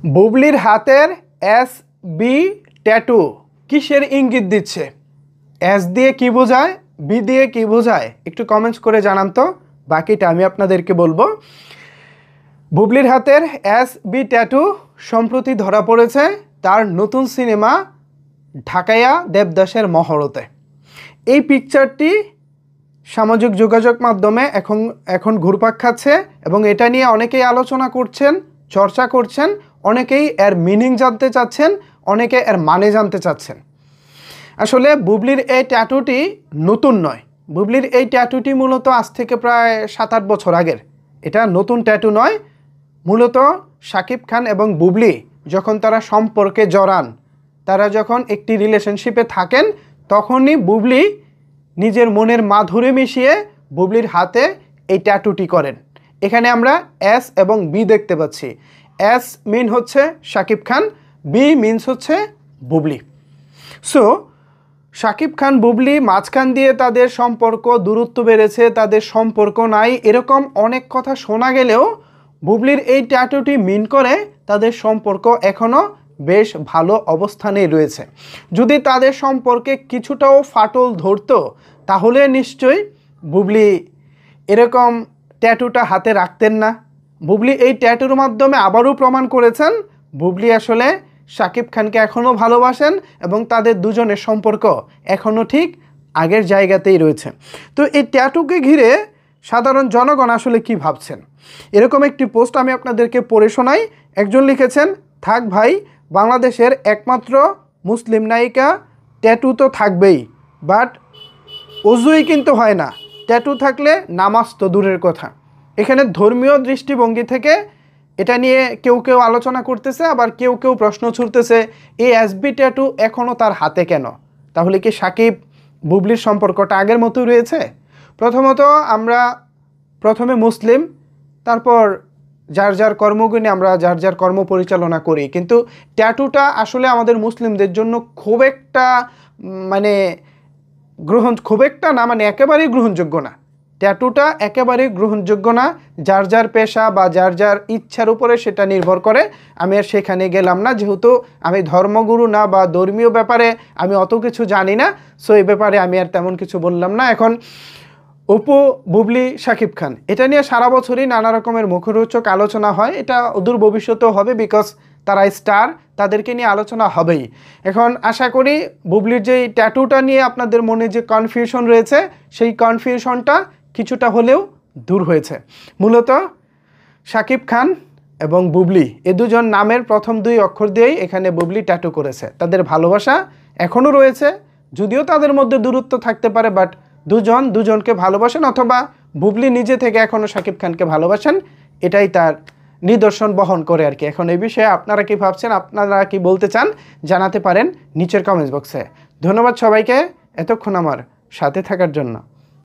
বুবলির হাতের S B tattoo কিসের ইঙ্গিত দিচ্ছে? এস দিয়ে কি বোঝায়, বি দিয়ে কি বোঝায়? একটু কমেন্টস করে জানান তো, বাকিটা আমি আপনাদেরকে বলবো। বুবলির হাতের এস বি ট্যাটু সম্প্রতি ধরা পড়েছে তার নতুন সিনেমা ঢাকাইয়া দেবদাসের মহরতে। এই পিকচারটি সামাজিক যোগাযোগ মাধ্যমে এখন ঘুরপাক খাচ্ছে এবং এটা নিয়ে অনেকেই আলোচনা করছেন, চর্চা করছেন, অনেকেই এর মিনিং জানতে চাচ্ছেন, অনেকে এর মানে জানতে চাচ্ছেন। আসলে বুবলির এই ট্যাটুটি নতুন নয়। বুবলির এই ট্যাটুটি মূলত আজ থেকে প্রায় 7-8 বছর আগের। এটা নতুন ট্যাটু নয়। মূলত শাকিব খান এবং বুবলি যখন তারা সম্পর্কে জড়ান, তারা যখন একটি রিলেশনশিপে থাকেন, তখনই বুবলি নিজের মনের মাধুরী মিশিয়ে বুবলির হাতে এই ট্যাটুটি করেন। এখানে আমরা এস এবং বি দেখতে পাচ্ছি। এস মিন হচ্ছে শাকিব খান, বি মিনস হচ্ছে বুবলি। সো শাকিব খান বুবলি মাঝখান দিয়ে তাদের সম্পর্ক দূরত্ব বেড়েছে, তাদের সম্পর্ক নাই, এরকম অনেক কথা শোনা গেলেও বুবলির এই ট্যাটুটি মিন করে তাদের সম্পর্ক এখনও বেশ ভালো অবস্থানেই রয়েছে। যদি তাদের সম্পর্কে কিছুটাও ফাটল ধরতো তাহলে নিশ্চয়ই বুবলি এরকম ট্যাটুটা হাতে রাখতেন না। বুবলি এই ট্যাটুর মাধ্যমে আবারও প্রমাণ করেছেন বুবলি আসলে শাকিব খানকে এখনও ভালোবাসেন এবং তাদের দুজনের সম্পর্ক এখনও ঠিক আগের জায়গাতেই রয়েছে। তো এই ট্যাটুকে ঘিরে সাধারণ জনগণ আসলে কি ভাবছেন, এরকম একটি পোস্ট আমি আপনাদেরকে পড়ে শোনাই। একজন লিখেছেন, থাক ভাই, বাংলাদেশের একমাত্র মুসলিম নায়িকা, ট্যাটু তো থাকবেই, বাট অজুই কিন্তু হয় না, ট্যাটু থাকলে নামাজ তো দূরের কথা। এখানে ধর্মীয় দৃষ্টিভঙ্গি থেকে এটা নিয়ে কেউ কেউ আলোচনা করতেছে, আবার কেউ কেউ প্রশ্ন ছুড়তেছে এই এসবি ট্যাটু এখনও তার হাতে কেন? তাহলে কি শাকিব বুবলির সম্পর্কটা আগের মতো রয়েছে? প্রথমত আমরা প্রথমে মুসলিম, তারপর যার যার কর্মগুণে আমরা যার যার কর্ম পরিচালনা করি, কিন্তু ট্যাটুটা আসলে আমাদের মুসলিমদের জন্য খুব একটা একেবারেই গ্রহণযোগ্য না। ট্যাটুটা একেবারেই গ্রহণযোগ্য না। যার যার পেশা বা যার যার ইচ্ছার উপরে সেটা নির্ভর করে। আমি আর সেখানে গেলাম না, যেহেতু আমি ধর্মগুরু না বা ধর্মীয় ব্যাপারে আমি অত কিছু জানি না। সো এই ব্যাপারে আমি আর তেমন কিছু বললাম না। এখন অপু, বুবলি, শাকিব খান, এটা নিয়ে সারা বছরই নানা রকমের মুখরোচক আলোচনা হয়। এটা অদূর ভবিষ্যতেও হবে, বিকজ তারা স্টার, তাদেরকে নিয়ে আলোচনা হবেই। এখন আশা করি বুবলির যেই ট্যাটুটা নিয়ে আপনাদের মনে যে কনফিউশন রয়েছে, সেই কনফিউশনটা কিছুটা হলেও দূর হয়েছে। মূলত শাকিব খান এবং বুবলি এ দুজন নামের প্রথম 2 অক্ষর দিয়েই এখানে বুবলি ট্যাটু করেছে। তাদের ভালোবাসা এখনও রয়েছে, যদিও তাদের মধ্যে দূরত্ব থাকতে পারে, বাট দুজন দুজনকে ভালোবাসেন, অথবা বুবলি নিজে থেকে এখনও শাকিব খানকে ভালোবাসেন, এটাই তার নিদর্শন বহন করে আর কি। এখন এই বিষয়ে আপনারা কি ভাবছেন, আপনারা কি বলতে চান জানাতে পারেন নিচের কমেন্টস বক্সে। ধন্যবাদ সবাইকে এতক্ষণ আমার সাথে থাকার জন্য।